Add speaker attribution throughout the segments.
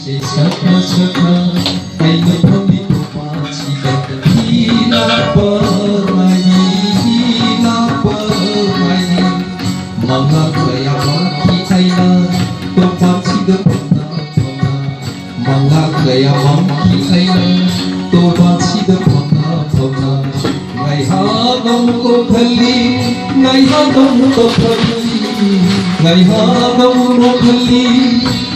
Speaker 1: Saka-saka ay napamito pa sila. Hila pa mani, hila pa mani. Mga kayamaki ay na tumasigap na pama. Mga kayamaki ay na tumasigap na pama. Ngay habang ko khali, ngay habang ko khali, ngay habang ko khali.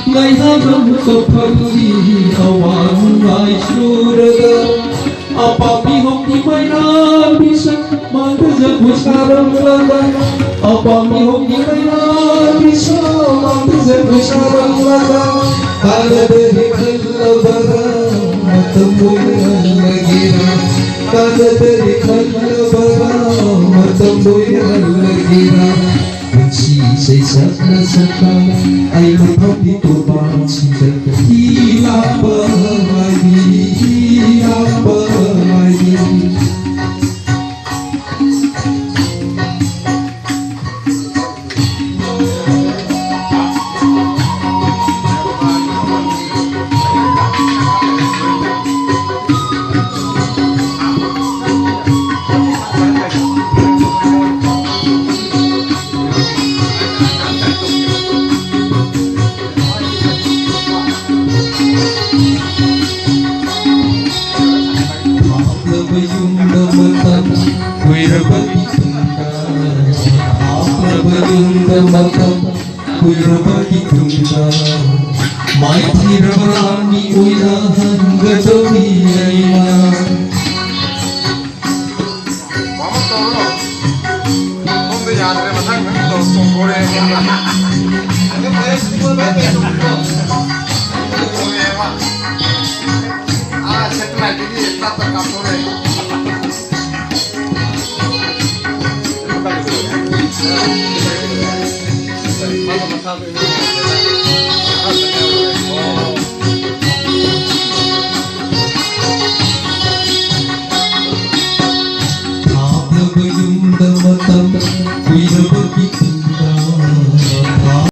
Speaker 1: Ngay habang kapali awang ay surga apabihong di mayroon bisa magdasal ko sa ramlagan apabihong di mayroon bisa magdasal ko sa ramlagan para dari kalabaran matamoy ang lagira para dari kalabaran matamoy ang lagira Say saka ay mapapito ba sila hila pa hila pa Kuirabagi tungga Mai tirani uyahan gajawi aina
Speaker 2: Vamos todos. ¿Dónde ya tenemos todos con Corea? ¿Qué puedes volver? Ah, se trata de